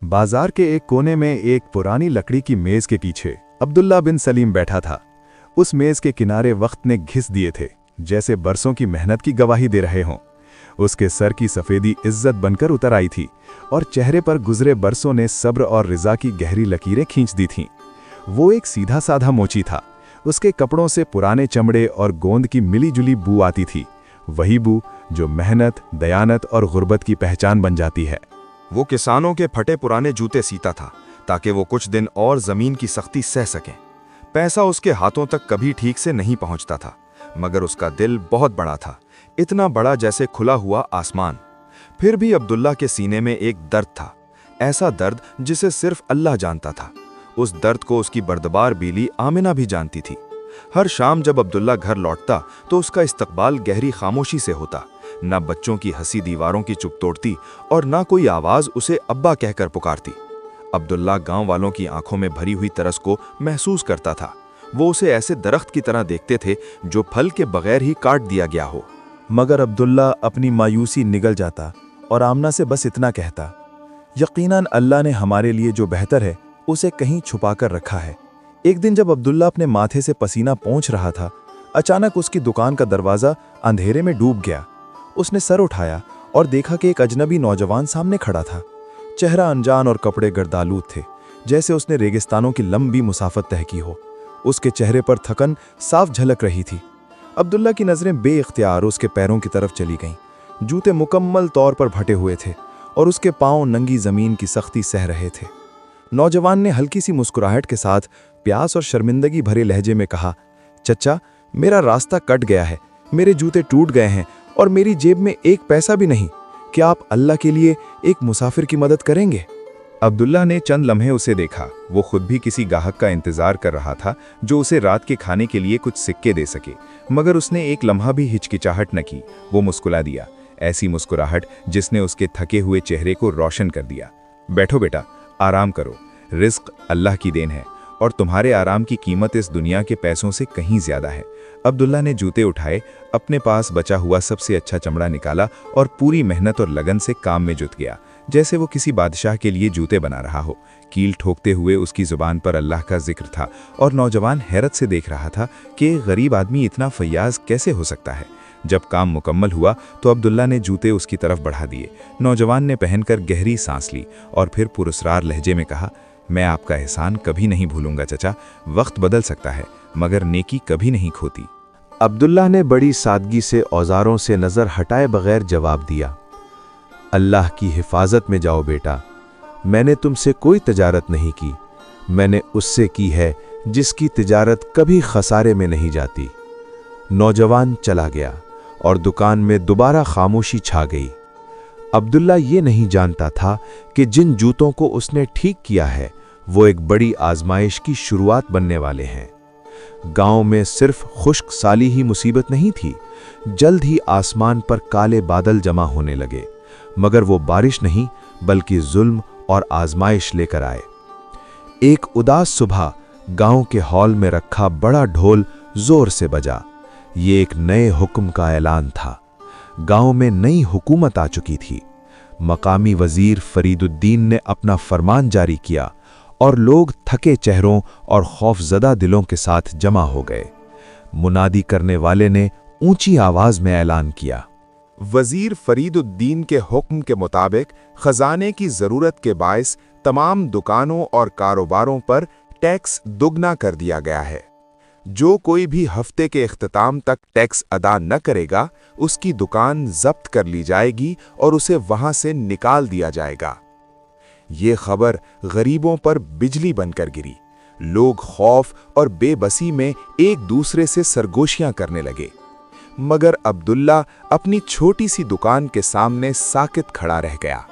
बाजार के एक कोने में एक पुरानी लकड़ी की मेज के पीछे अब्दुल्ला बिन सलीम बैठा था। उस मेज के किनारे वक्त ने घिस दिए थे, जैसे बरसों की मेहनत की गवाही दे रहे हों। उसके सर की सफ़ेदी इज्जत बनकर उतर आई थी और चेहरे पर गुजरे बरसों ने सब्र और रिजा की गहरी लकीरें खींच दी थीं। वो एक सीधा साधा मोची था। उसके कपड़ों से पुराने चमड़े और गोंद की मिली जुली बू आती थी, वही बू जो मेहनत, दयानत और गुर्बत की पहचान बन जाती है। वो किसानों के फटे पुराने जूते सीता था ताकि वो कुछ दिन और जमीन की सख्ती सह सकें। पैसा उसके हाथों तक कभी ठीक से नहीं पहुंचता था, मगर उसका दिल बहुत बड़ा था, इतना बड़ा जैसे खुला हुआ आसमान। फिर भी अब्दुल्ला के सीने में एक दर्द था, ऐसा दर्द जिसे सिर्फ अल्लाह जानता था। उस दर्द को उसकी बर्दबार बीली आमिना भी जानती थी। हर शाम जब अब्दुल्ला घर लौटता तो उसका इस्तकबाल गहरी खामोशी से होता। न बच्चों की हंसी दीवारों की चुप तोड़ती और न कोई आवाज उसे अब्बा कहकर पुकारती। अब्दुल्ला गांव वालों की आंखों में भरी हुई तरस को महसूस करता था। वो उसे ऐसे दरख्त की तरह देखते थे जो फल के बगैर ही काट दिया गया हो। मगर अब्दुल्ला अपनी मायूसी निगल जाता और आमना से बस इतना कहता, यकीनन अल्लाह ने हमारे लिए जो बेहतर है उसे कहीं छुपा कर रखा है। एक दिन जब अब्दुल्ला अपने माथे से पसीना पोंछ रहा था, अचानक उसकी दुकान का दरवाज़ा अंधेरे में डूब गया। उसने सर उठाया और देखा कि एक अजनबी नौजवान सामने खड़ा था। चेहरा अनजान और कपड़े गर्दालूद थे, जैसे उसने रेगिस्तानों की लंबी मुसाफत तय की हो। उसके चेहरे पर थकन साफ झलक रही थी। अब्दुल्ला की नज़रें बेइख्तियार उसके पैरों की तरफ चली गईं। जूते मुकम्मल तौर पर फटे हुए थे और उसके पांव नंगी ज़मीन की सख्ती सह रहे थे। नौजवान ने हल्की सी मुस्कुराहट के साथ प्यास और शर्मिंदगी भरे लहजे में कहा, चचा, मेरा रास्ता कट गया है, मेरे जूते टूट गए हैं और मेरी जेब में एक पैसा भी नहीं। क्या आप अल्लाह के लिए एक मुसाफिर की मदद करेंगे? अब्दुल्ला ने चंद लम्हे उसे देखा। वो खुद भी किसी गाहक का इंतजार कर रहा था जो उसे रात के खाने के लिए कुछ सिक्के दे सके, मगर उसने एक लम्हा भी हिचकिचाहट न की। वो मुस्कुरा दिया, ऐसी मुस्कुराहट जिसने उसके थके हुए चेहरे को रोशन कर दिया। बैठो बेटा, आराम करो, रिस्क अल्लाह की देन है और तुम्हारे आराम की कीमत इस दुनिया के पैसों से कहीं ज्यादा है। अब्दुल्ला ने जूते उठाए, अपने पास बचा हुआ सबसे अच्छा चमड़ा निकाला और पूरी मेहनत और लगन से काम में जुट गया, जैसे वो किसी बादशाह के लिए जूते बना रहा हो। कील ठोकते हुए उसकी जुबान पर अल्लाह का जिक्र था और नौजवान हैरत से देख रहा था कि एक गरीब आदमी इतना फयाज कैसे हो सकता है। जब काम मुकम्मल हुआ तो अब्दुल्ला ने जूते उसकी तरफ बढ़ा दिए। नौजवान ने पहनकर गहरी सांस ली और फिर पुरस्कार लहजे में कहा, मैं आपका एहसान कभी नहीं भूलूंगा चचा। वक्त बदल सकता है मगर नेकी कभी नहीं खोती। अब्दुल्ला ने बड़ी सादगी से औजारों से नज़र हटाए बगैर जवाब दिया, अल्लाह की हिफाजत में जाओ बेटा। मैंने तुमसे कोई तिजारत नहीं की, मैंने उससे की है जिसकी तिजारत कभी खसारे में नहीं जाती। नौजवान चला गया और दुकान में दोबारा खामोशी छा गई। अब्दुल्ला ये नहीं जानता था कि जिन जूतों को उसने ठीक किया है वो एक बड़ी आजमाइश की शुरुआत बनने वाले हैं। गांव में सिर्फ खुश्क साली ही मुसीबत नहीं थी, जल्द ही आसमान पर काले बादल जमा होने लगे, मगर वो बारिश नहीं बल्कि जुल्म और आजमाइश लेकर आए। एक उदास सुबह गांव के हॉल में रखा बड़ा ढोल जोर से बजा। ये एक नए हुक्म का ऐलान था। गांव में नई हुकूमत आ चुकी थी। मकामी वजीर फरीदुद्दीन ने अपना फरमान जारी किया और लोग थके चेहरों और खौफजदा दिलों के साथ जमा हो गए। मुनादी करने वाले ने ऊंची आवाज में ऐलान किया, वजीर फरीदुद्दीन के हुक्म के मुताबिक खजाने की जरूरत के बायस तमाम दुकानों और कारोबारों पर टैक्स दुगना कर दिया गया है। जो कोई भी हफ्ते के इख्तिताम तक टैक्स अदा न करेगा उसकी दुकान जब्त कर ली जाएगी और उसे वहां से निकाल दिया जाएगा। ये खबर गरीबों पर बिजली बनकर गिरी। लोग खौफ और बेबसी में एक दूसरे से सरगोशियां करने लगे, मगर अब्दुल्ला अपनी छोटी सी दुकान के सामने साकित खड़ा रह गया।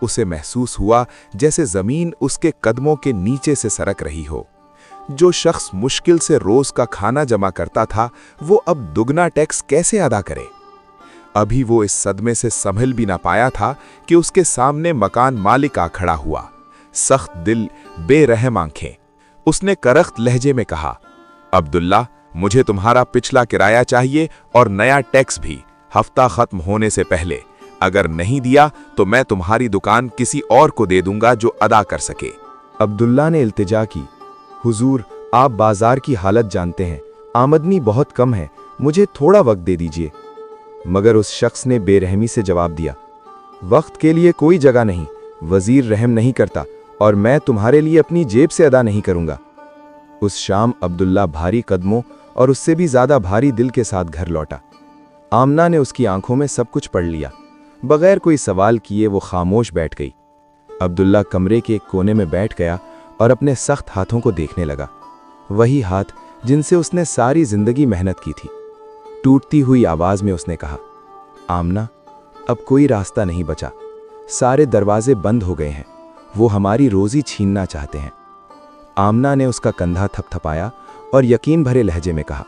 उसे महसूस हुआ जैसे जमीन उसके कदमों के नीचे से सरक रही हो। जो शख्स मुश्किल से रोज का खाना जमा करता था वो अब दुगना टैक्स कैसे अदा करे? अभी वो इस सदमे से संभल भी ना पाया था कि उसके सामने मकान मालिक आ खड़ा हुआ, सख्त दिल, बेरहम आंखें। उसने करख्त लहजे में कहा, अब्दुल्ला, मुझे तुम्हारा पिछला किराया चाहिए और नया टैक्स भी, हफ्ता खत्म होने से पहले। अगर नहीं दिया तो मैं तुम्हारी दुकान किसी और को दे दूंगा जो अदा कर सके। अब्दुल्ला ने इल्तिजा की, हुजूर आप बाजार की हालत जानते हैं, आमदनी बहुत कम है, मुझे थोड़ा वक्त दे दीजिए। मगर उस शख्स ने बेरहमी से जवाब दिया, वक्त के लिए कोई जगह नहीं, वजीर रहम नहीं करता और मैं तुम्हारे लिए अपनी जेब से अदा नहीं करूंगा। उस शाम अब्दुल्ला भारी कदमों और उससे भी ज्यादा भारी दिल के साथ घर लौटा। आमना ने उसकी आंखों में सब कुछ पढ़ लिया। बगैर कोई सवाल किए वो खामोश बैठ गई। अब्दुल्ला कमरे के एक कोने में बैठ गया और अपने सख्त हाथों को देखने लगा, वही हाथ जिनसे उसने सारी जिंदगी मेहनत की थी। टूटती हुई आवाज में उसने कहा, आमना अब कोई रास्ता नहीं बचा, सारे दरवाजे बंद हो गए हैं, वो हमारी रोजी छीनना चाहते हैं। आमना ने उसका कंधा थपथपाया और यकीन भरे लहजे में कहा,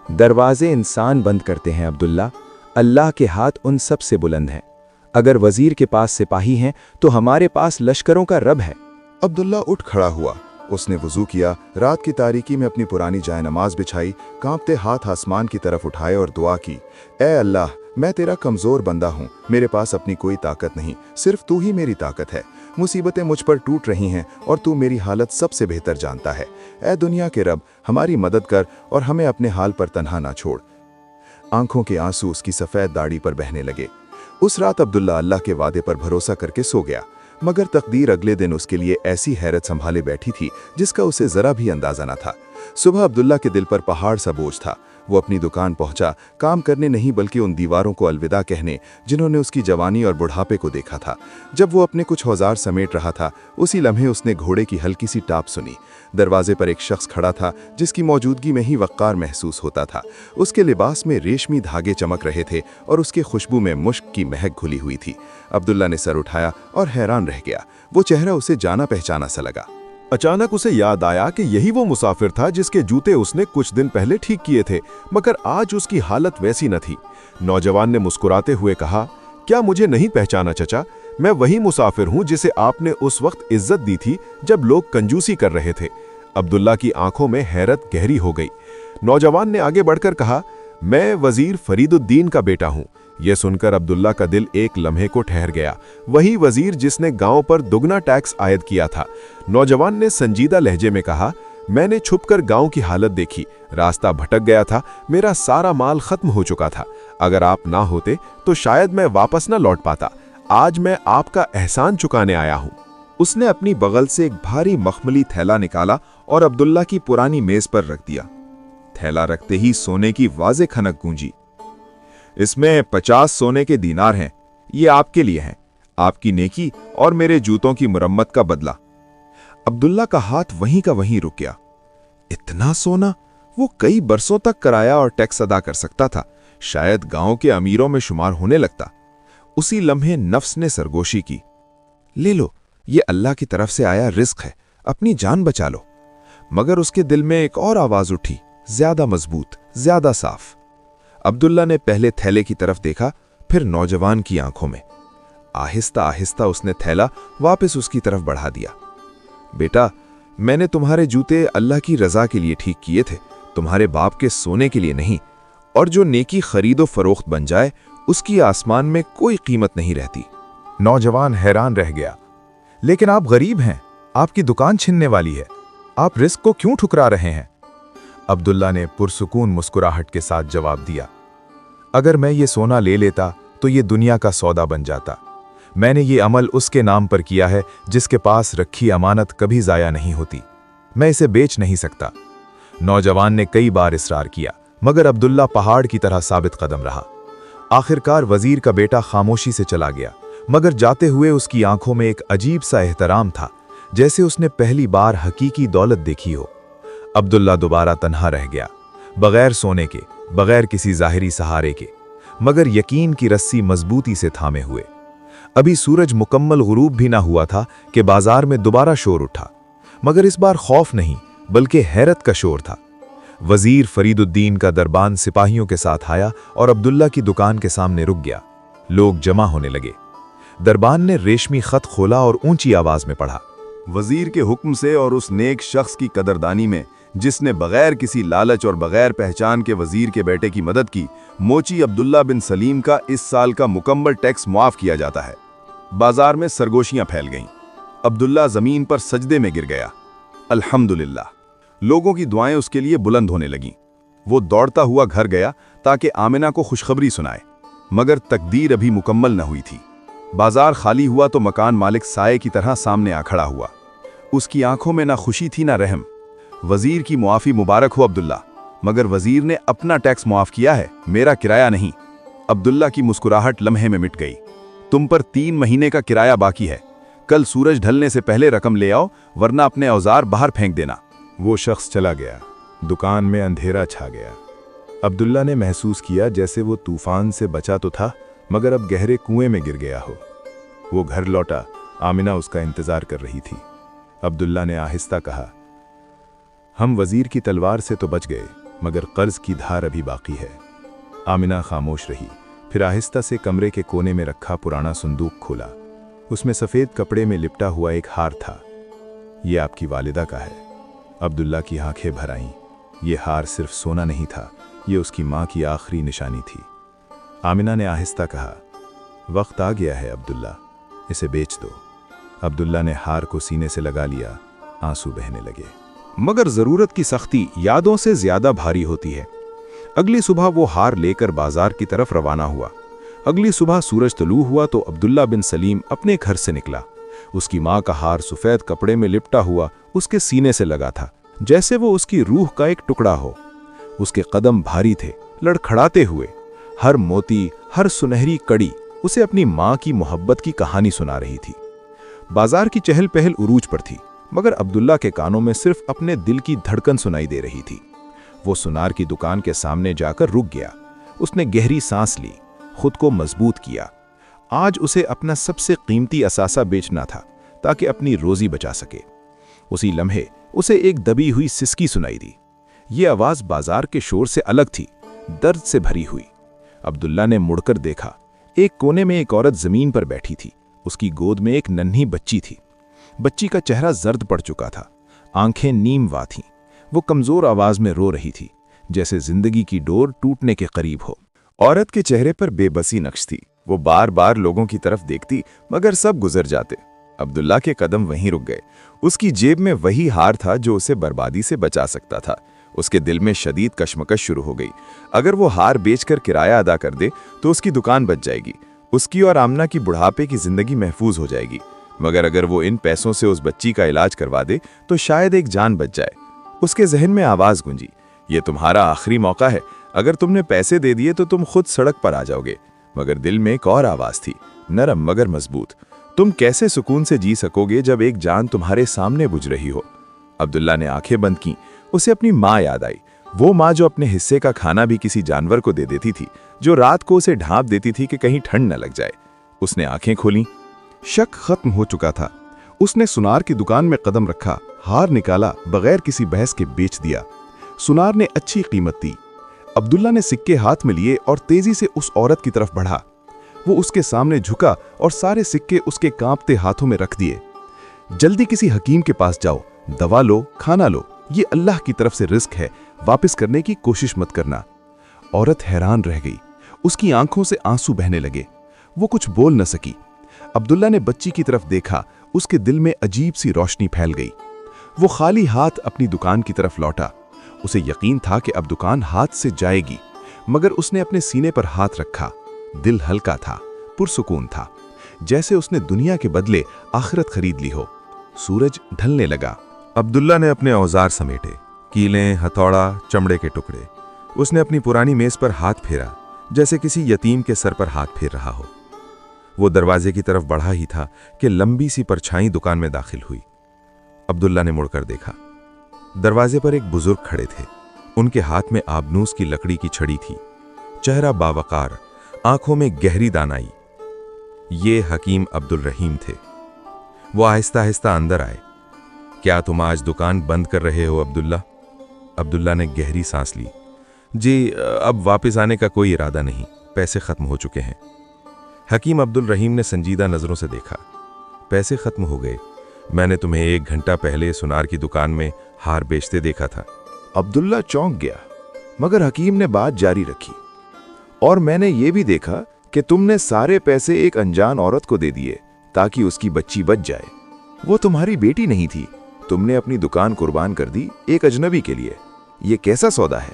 दरवाजे इंसान बंद करते हैं अब्दुल्ला, अल्लाह के हाथ उन सब से बुलंद हैं। अगर वजीर के पास सिपाही हैं तो हमारे पास लश्करों का रब है। अब्दुल्ला उठ खड़ा हुआ। उसने वुजू किया, रात की तारीकी में अपनी पुरानी जाए नमाज बिछाई, कांपते हाथ आसमान की तरफ उठाए और दुआ की, ए अल्लाह मैं तेरा कमज़ोर बंदा हूँ, मेरे पास अपनी कोई ताकत नहीं, सिर्फ तू ही मेरी ताकत है। मुसीबतें मुझ पर टूट रही हैं और तू मेरी हालत सबसे बेहतर जानता है। ए दुनिया के रब हमारी मदद कर और हमें अपने हाल पर तन्हा ना छोड़। आंखों के आंसू उसकी सफ़ेद दाढ़ी पर बहने लगे। उस रात अब्दुल्ला अल्लाह के वादे पर भरोसा करके सो गया, मगर तकदीर अगले दिन उसके लिए ऐसी हैरत संभाले बैठी थी जिसका उसे जरा भी अंदाजा न था। सुबह अब्दुल्ला के दिल पर पहाड़ सा बोझ था। वो अपनी दुकान पहुंचा, काम करने नहीं बल्कि उन दीवारों को अलविदा कहने जिन्होंने उसकी जवानी और बुढ़ापे को देखा था। जब वो अपने कुछ औजार समेट रहा था, उसी लम्हे उसने घोड़े की हल्की सी टाप सुनी। दरवाजे पर एक शख्स खड़ा था जिसकी मौजूदगी में ही वक़्कार महसूस होता था। उसके लिबास में रेशमी धागे चमक रहे थे और उसके खुशबू में मुश्क की महक घुली हुई थी। अब्दुल्ला ने सर उठाया और हैरान रह गया। वो चेहरा उसे जाना पहचाना सा लगा। अचानक उसे याद आया कि यही वो मुसाफिर था जिसके जूते उसने कुछ दिन पहले ठीक किए थे, मगर आज उसकी हालत वैसी न थी। नौजवान ने मुस्कुराते हुए कहा, क्या मुझे नहीं पहचाना चचा? मैं वही मुसाफिर हूं जिसे आपने उस वक्त इज्जत दी थी जब लोग कंजूसी कर रहे थे। अब्दुल्ला की आंखों में हैरत गहरी हो गई। नौजवान ने आगे बढ़कर कहा, मैं वजीर फरीदुद्दीन का बेटा हूं। यह सुनकर अब्दुल्ला का दिल एक लम्हे को ठहर गया। वही वजीर जिसने गांव पर दुगना टैक्स आयद किया था। नौजवान ने संजीदा लहजे में कहा, मैंने छुपकर गांव की हालत देखी, रास्ता भटक गया था, मेरा सारा माल खत्म हो चुका था। अगर आप ना होते तो शायद मैं वापस न लौट पाता। आज मैं आपका एहसान चुकाने आया हूं। उसने अपनी बगल से एक भारी मखमली थैला निकाला और अब्दुल्ला की पुरानी मेज पर रख दिया। थैला रखते ही सोने की वाज़े खनक गूंजी। इसमें 50 सोने के दीनार हैं, ये आपके लिए हैं, आपकी नेकी और मेरे जूतों की मुरम्मत का बदला। अब्दुल्ला का हाथ वहीं का वहीं रुक गया। इतना सोना? वो कई बरसों तक किराया और टैक्स अदा कर सकता था, शायद गांव के अमीरों में शुमार होने लगता। उसी लम्हे नफ्स ने सरगोशी की, ले लो, ये अल्लाह की तरफ से आया रिस्क है, अपनी जान बचा लो। मगर उसके दिल में एक और आवाज उठी, ज्यादा मजबूत, ज्यादा साफ। अब्दुल्ला ने पहले थैले की तरफ देखा, फिर नौजवान की आंखों में। आहिस्ता आहिस्ता उसने थैला वापस उसकी तरफ बढ़ा दिया। बेटा, मैंने तुम्हारे जूते अल्लाह की रजा के लिए ठीक किए थे, तुम्हारे बाप के सोने के लिए नहीं। और जो नेकी खरीदो फरोख्त बन जाए, उसकी आसमान में कोई कीमत नहीं रहती। नौजवान हैरान रह गया। लेकिन आप गरीब हैं, आपकी दुकान छिनने वाली है, आप रिस्क को क्यों ठुकरा रहे हैं? अब्दुल्ला ने पुरसुकून मुस्कुराहट के साथ जवाब दिया, अगर मैं ये सोना ले लेता तो ये दुनिया का सौदा बन जाता। मैंने ये अमल उसके नाम पर किया है जिसके पास रखी अमानत कभी जाया नहीं होती। मैं इसे बेच नहीं सकता। नौजवान ने कई बार इसरार किया, मगर अब्दुल्ला पहाड़ की तरह साबित कदम रहा। आखिरकार वजीर का बेटा खामोशी से चला गया, मगर जाते हुए उसकी आंखों में एक अजीब सा एहतराम था, जैसे उसने पहली बार हकीकी दौलत देखी हो। अब्दुल्ला दोबारा तन्हा रह गया, बगैर सोने के, बगैर किसी जाहिरी सहारे के, मगर यकीन की रस्सी मजबूती से थामे हुए। अभी सूरज मुकम्मल गुरूब भी ना हुआ था कि बाजार में दोबारा शोर उठा, मगर इस बार खौफ नहीं बल्कि हैरत का शोर था। वजीर फरीदुद्दीन का दरबान सिपाहियों के साथ आया और अब्दुल्ला की दुकान के सामने रुक गया। लोग जमा होने लगे। दरबान ने रेशमी खत खोला और ऊंची आवाज में पढ़ा, वजीर के हुक्म से और उस नेक शख्स की कदरदानी में جس نے بغیر کسی لالچ اور بغیر پہچان کے وزیر کے بیٹے کی مدد کی، موچی عبداللہ بن سلیم کا اس سال کا مکمل ٹیکس معاف کیا جاتا ہے۔ بازار میں سرگوشیاں پھیل گئیں۔ عبداللہ زمین پر سجدے میں گر گیا۔ الحمدللہ۔ لوگوں کی دعائیں اس کے لیے بلند ہونے لگیں۔ وہ دوڑتا ہوا گھر گیا تاکہ آمنہ کو خوشخبری سنائے، مگر تقدیر ابھی مکمل نہ ہوئی تھی۔ بازار خالی ہوا تو مکان مالک سائے کی طرح سامنے آ کھڑا ہوا۔ اس کی آنکھوں میں نہ خوشی تھی نہ رحم۔ وزیر کی معافی مبارک ہو عبداللہ، مگر وزیر نے اپنا ٹیکس معاف کیا ہے، میرا کرایہ نہیں۔ عبداللہ کی مسکراہٹ لمحے میں مٹ گئی۔ تم پر 3 مہینے کا کرایہ باقی ہے۔ کل سورج ڈھلنے سے پہلے رقم لے آؤ، ورنہ اپنے اوزار باہر پھینک دینا۔ وہ شخص چلا گیا۔ دکان میں اندھیرا چھا گیا۔ عبداللہ نے محسوس کیا جیسے وہ طوفان سے بچا تو تھا، مگر اب گہرے کنویں میں گر گیا ہو۔ وہ گھر لوٹا۔ آمنہ اس کا انتظار کر رہی تھی۔ عبداللہ نے آہستہ کہا، ہم وزیر کی تلوار سے تو بچ گئے، مگر قرض کی دھار ابھی باقی ہے۔ آمنہ خاموش رہی، پھر آہستہ سے کمرے کے کونے میں رکھا پرانا صندوق کھولا۔ اس میں سفید کپڑے میں لپٹا ہوا ایک ہار تھا۔ یہ آپ کی والدہ کا ہے۔ عبداللہ کی آنکھیں بھر آئیں۔ یہ ہار صرف سونا نہیں تھا، یہ اس کی ماں کی آخری نشانی تھی۔ آمنہ نے آہستہ کہا، وقت آ گیا ہے عبداللہ، اسے بیچ دو۔ عبداللہ نے ہار کو سینے سے لگا لیا، آنسو بہنے لگے۔ مگر ضرورت کی سختی یادوں سے زیادہ بھاری ہوتی ہے۔ اگلی صبح وہ ہار لے کر بازار کی طرف روانہ ہوا۔ اگلی صبح سورج طلوع ہوا تو عبداللہ بن سلیم اپنے گھر سے نکلا۔ اس کی ماں کا ہار سفید کپڑے میں لپٹا ہوا اس کے سینے سے لگا تھا، جیسے وہ اس کی روح کا ایک ٹکڑا ہو۔ اس کے قدم بھاری تھے، لڑکھڑاتے ہوئے۔ ہر موتی، ہر سنہری کڑی اسے اپنی ماں کی محبت کی کہانی سنا رہی تھی۔ بازار کی چہل پہل عروج پر تھی، مگر عبداللہ کے کانوں میں صرف اپنے دل کی دھڑکن سنائی دے رہی تھی۔ وہ سونار کی دکان کے سامنے جا کر رک گیا۔ اس نے گہری سانس لی، خود کو مضبوط کیا۔ آج اسے اپنا سب سے قیمتی اثاثہ بیچنا تھا تاکہ اپنی روزی بچا سکے۔ اسی لمحے اسے ایک دبی ہوئی سسکی سنائی دی۔ یہ آواز بازار کے شور سے الگ تھی، درد سے بھری ہوئی۔ عبداللہ نے مڑ کر دیکھا۔ ایک کونے میں ایک عورت زمین پر بیٹھی تھی۔ اس کی گود میں ایک ننھی بچی تھی۔ بچی کا چہرہ زرد پڑ چکا تھا، آنکھیں نیم وا تھیں۔ وہ کمزور آواز میں رو رہی تھی، جیسے زندگی کی ڈور ٹوٹنے کے قریب ہو۔ عورت کے چہرے پر بے بسی نقش تھی۔ وہ بار بار لوگوں کی طرف دیکھتی، مگر سب گزر جاتے۔ عبداللہ کے قدم وہیں رک گئے۔ اس کی جیب میں وہی ہار تھا جو اسے بربادی سے بچا سکتا تھا۔ اس کے دل میں شدید کشمکش شروع ہو گئی۔ اگر وہ ہار بیچ کر کرایہ ادا کر دے تو اس کی دکان بچ جائے گی، اس کی اور آمنہ کی بڑھاپے کی زندگی محفوظ ہو جائے گی۔ مگر اگر وہ ان پیسوں سے اس بچی کا علاج کروا دے تو شاید ایک جان بچ جائے۔ اس کے ذہن میں آواز گونجی، یہ تمہارا آخری موقع ہے۔ اگر تم نے پیسے دے دیے تو تم خود سڑک پر آ جاؤ گے۔ مگر دل میں ایک اور آواز تھی، نرم مگر مضبوط، تم کیسے سکون سے جی سکو گے جب ایک جان تمہارے سامنے بجھ رہی ہو؟ عبداللہ نے آنکھیں بند کیں۔ اسے اپنی ماں یاد آئی، وہ ماں جو اپنے حصے کا کھانا بھی کسی جانور کو دے دیتی تھی، جو رات کو اسے ڈھانپ دیتی تھی کہ کہیں ٹھنڈ نہ لگ جائے۔ اس نے آنکھیں کھولیں۔ شک ختم ہو چکا تھا۔ اس نے سونار کی دکان میں قدم رکھا، ہار نکالا، بغیر کسی بحث کے بیچ دیا۔ سونار نے اچھی قیمت دی۔ عبداللہ نے سکے ہاتھ میں لیے اور تیزی سے اس عورت کی طرف بڑھا۔ وہ اس کے سامنے جھکا اور سارے سکے اس کے کانپتے ہاتھوں میں رکھ دیے۔ جلدی کسی حکیم کے پاس جاؤ، دوا لو، کھانا لو، یہ اللہ کی طرف سے رزق ہے، واپس کرنے کی کوشش مت کرنا۔ عورت حیران رہ گئی، اس کی آنکھوں سے آنسو بہنے لگے۔ وہ کچھ بول نہ سکی۔ عبداللہ نے بچی کی طرف دیکھا، اس کے دل میں عجیب سی روشنی پھیل گئی۔ وہ خالی ہاتھ اپنی دکان کی طرف لوٹا۔ اسے یقین تھا کہ اب دکان ہاتھ سے جائے گی، مگر اس نے اپنے سینے پر ہاتھ رکھا۔ دل ہلکا تھا، پرسکون تھا، جیسے اس نے دنیا کے بدلے آخرت خرید لی ہو۔ سورج ڈھلنے لگا۔ عبداللہ نے اپنے اوزار سمیٹے، کیلیں، ہتھوڑا، چمڑے کے ٹکڑے۔ اس نے اپنی پرانی میز پر ہاتھ پھیرا، جیسے کسی یتیم کے سر پر ہاتھ پھیر رہا ہو۔ وہ دروازے کی طرف بڑھا ہی تھا کہ لمبی سی پرچھائی دکان میں داخل ہوئی۔ عبداللہ نے مڑ کر دیکھا۔ دروازے پر ایک بزرگ کھڑے تھے۔ ان کے ہاتھ میں آبنوس کی لکڑی کی چھڑی تھی، چہرہ باوقار، آنکھوں میں گہری دانائی۔ یہ حکیم عبدالرحیم تھے۔ وہ آہستہ آہستہ اندر آئے۔ کیا تم آج دکان بند کر رہے ہو عبداللہ؟ عبداللہ نے گہری سانس لی۔ جی، اب واپس آنے کا کوئی ارادہ نہیں، پیسے ختم ہو چکے ہیں۔ حکیم عبدالرحیم نے سنجیدہ نظروں سے دیکھا۔ پیسے ختم ہو گئے؟ میں نے تمہیں 1 گھنٹہ پہلے سونار کی دکان میں ہار بیچتے دیکھا تھا۔ अब्दुल्ला चौंक गया, मगर हकीम ने बात जारी रखी। और मैंने ये भी देखा कि तुमने सारे पैसे एक अनजान औरत को दे दिए ताकि उसकी बच्ची बच जाए। वो तुम्हारी बेटी नहीं थी, तुमने अपनी दुकान कुर्बान कर दी एक अजनबी के लिए। ये कैसा सौदा है?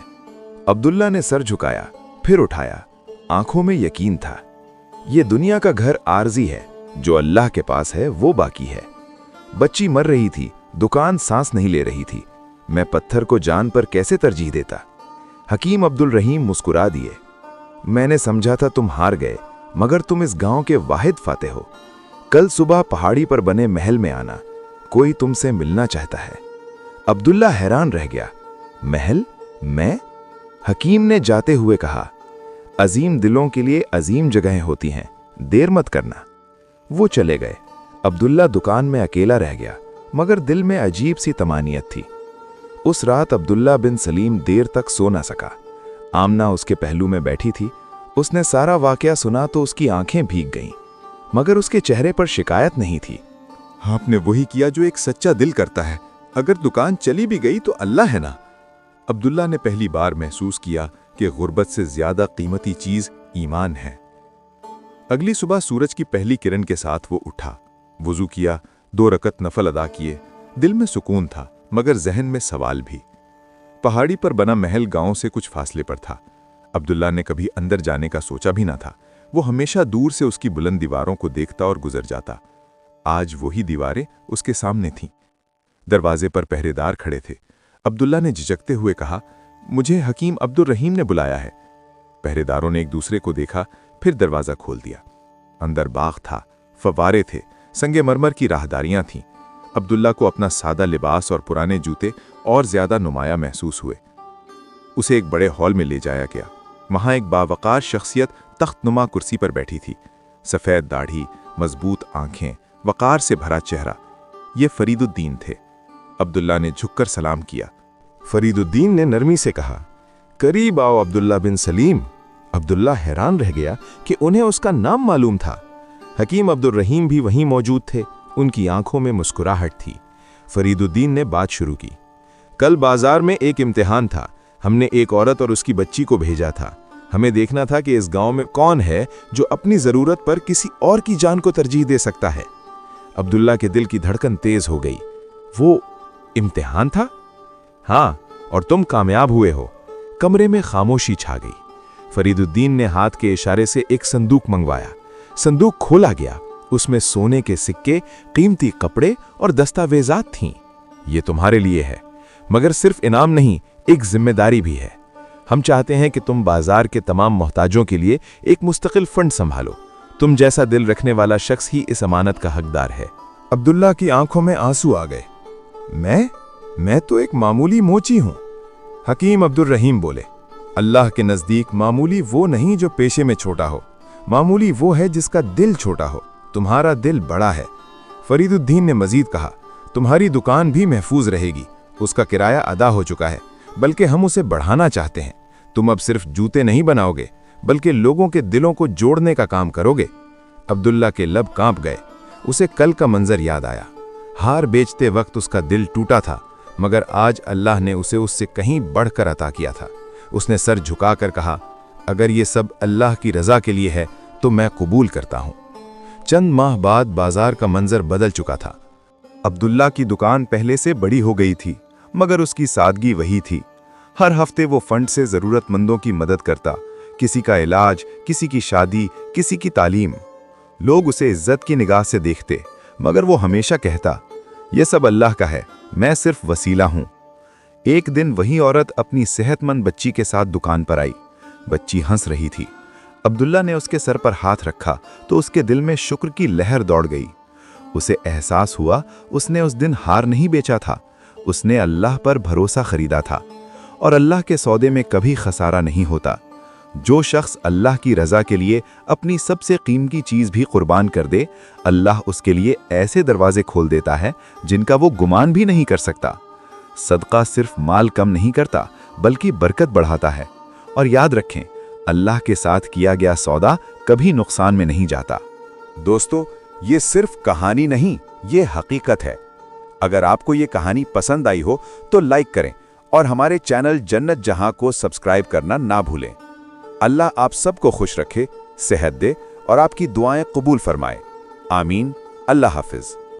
अब्दुल्ला ने सर झुकाया, फिर उठाया। आंखों में यकीन था। ये दुनिया का घर आर्जी है, जो अल्लाह के पास है वो बाकी है। बच्ची मर रही थी, दुकान सांस नहीं ले रही थी। मैं पत्थर को जान पर कैसे तरजीह देता? हकीम अब्दुल रहीम मुस्कुरा दिए। मैंने समझा था तुम हार गए, मगर तुम इस गांव के वाहिद फाते हो। कल सुबह पहाड़ी पर बने महल में आना, कोई तुमसे मिलना चाहता है। अब्दुल्ला हैरान रह गया। महल? मैं? हकीम ने जाते हुए कहा, अजीम दिलों के लिए अजीम जगहें होती हैं, देर मत करना। वो चले गए। अब्दुल्ला दुकान में अकेला रह गया, मगर दिल में अजीब सी तमानियत थी। उस रात अब्दुल्ला बिन सलीम देर तक सो ना सका। आमना उसके पहलू में बैठी थी। उसने सारा वाकया सुना तो उसकी आंखें भीग गईं, मगर उसके चेहरे पर शिकायत नहीं थी। आपने वही किया जो एक सच्चा दिल करता है। अगर दुकान चली भी गई तो अल्लाह है ना। अब्दुल्ला ने पहली बार महसूस किया कि गुर्बत से ज्यादा कीमती चीज ईमान है। अगली सुबह सूरज की पहली किरण के साथ वो उठा, वुजू किया, 2 रकत नफल अदा किए। दिल में सुकून था, मगर जहन में सवाल भी। पहाड़ी पर बना महल गांव से कुछ फासले पर था। अब्दुल्ला ने कभी अंदर जाने का सोचा भी ना था। वो हमेशा दूर से उसकी बुलंद दीवारों को देखता और गुजर जाता। आज वही दीवारें उसके सामने थीं। दरवाजे पर पहरेदार खड़े थे। अब्दुल्ला ने झिझकते हुए कहा, मुझे हकीम अब्दुल रहीम ने बुलाया है। पहरेदारों ने एक दूसरे को देखा, फिर दरवाजा खोल दिया। अंदर बाग था, फव्वारे थे, संगमरमर की राहदारियां थीं। अब्दुल्ला को अपना सादा लिबास और पुराने जूते और ज्यादा नुमाया महसूस हुए। उसे एक बड़े हॉल में ले जाया गया। वहां एक बावकार शख्सियत तख्तनुमा कुर्सी पर बैठी थी। सफेद दाढ़ी, मजबूत आंखें, वकार से भरा चेहरा। ये फरीदुद्दीन थे। अब्दुल्ला ने झुककर सलाम किया। फरीदुद्दीन ने नरमी से कहा, करीब आओ अब्दुल्ला बिन सलीम। अब्दुल्ला हैरान रह गया कि उन्हें उसका नाम मालूम था। हकीम अब्दुल रहीम भी वहीं मौजूद थे। उनकी आंखों में मुस्कुराहट थी। फरीदुद्दीन ने बात शुरू की। कल बाजार में एक इम्तिहान था। हमने एक औरत और उसकी बच्ची को भेजा था। हमें देखना था कि इस गांव में कौन है जो अपनी जरूरत पर किसी और की जान को तरजीह दे सकता है। अब्दुल्ला के दिल की धड़कन तेज हो गई। वो इम्तिहान था? हाँ, और तुम कामयाब हुए हो। कमरे में खामोशी छा गई। फरीदुद्दीन ने हाथ के इशारे से एक संदूक मंगवाया। संदूक खोला गया। उसमें सोने के सिक्के, कीमती कपड़े और दस्तावेजात थीं। ये तुम्हारे लिए है, मगर सिर्फ इनाम नहीं, एक जिम्मेदारी भी है। हम चाहते हैं कि तुम बाजार के तमाम मोहताजों के लिए एक मुस्तकिल फंड संभालो। तुम जैसा दिल रखने वाला शख्स ही इस अमानत का हकदार है। अब्दुल्ला की आंखों में आंसू आ गए। मैं तो एक मामूली मोची हूं। हकीम अब्दुल रहीम बोले, अल्लाह के नजदीक मामूली वो नहीं जो पेशे में छोटा हो, मामूली वो है जिसका दिल छोटा हो। तुम्हारा दिल बड़ा है। फरीदुद्दीन ने मजीद कहा, तुम्हारी दुकान भी महफूज रहेगी। उसका किराया अदा हो चुका है, बल्कि हम उसे बढ़ाना चाहते हैं। तुम अब सिर्फ जूते नहीं बनाओगे, बल्कि लोगों के दिलों को जोड़ने का काम करोगे। अब्दुल्ला के लब कांप गए। उसे कल का मंजर याद आया। हार बेचते वक्त उसका दिल टूटा था, मगर आज अल्लाह ने उसे उससे कहीं बढ़कर अता किया था। उसने सर झुकाकर कहा, अगर ये सब अल्लाह की रजा के लिए है तो मैं कबूल करता हूं। चंद माह बाद बाजार का मंजर बदल चुका था। अब्दुल्ला की दुकान पहले से बड़ी हो गई थी, मगर उसकी सादगी वही थी। हर हफ्ते वो फंड से जरूरतमंदों की मदद करता, किसी का इलाज, किसी की शादी, किसी की तालीम। लोग उसे इज्जत की निगाह से देखते, मगर वो हमेशा कहता, यह सब अल्लाह का है, मैं सिर्फ वसीला हूं। एक दिन वही औरत अपनी सेहतमंद बच्ची के साथ दुकान पर आई। बच्ची हंस रही थी। अब्दुल्ला ने उसके सर पर हाथ रखा तो उसके दिल में शुक्र की लहर दौड़ गई। उसे एहसास हुआ उसने उस दिन हार नहीं बेचा था, उसने अल्लाह पर भरोसा खरीदा था। और अल्लाह के सौदे में कभी खसारा नहीं होता। जो शख्स अल्लाह की रजा के लिए अपनी सबसे कीमती चीज़ भी कुर्बान कर दे, अल्लाह उसके लिए ऐसे दरवाजे खोल देता है जिनका वो गुमान भी नहीं कर सकता। सदका सिर्फ माल कम नहीं करता, बल्कि बरकत बढ़ाता है। और याद रखें, अल्लाह के साथ किया गया सौदा कभी नुकसान में नहीं जाता। दोस्तों, ये सिर्फ कहानी नहीं, ये हकीकत है। अगर आपको ये कहानी पसंद आई हो तो लाइक करें और हमारे चैनल जन्नत जहां को सब्सक्राइब करना ना भूलें। अल्लाह आप सबको खुश रखे, सेहत दे और आपकी दुआएं कबूल फरमाए। आमीन। अल्लाह हाफिज।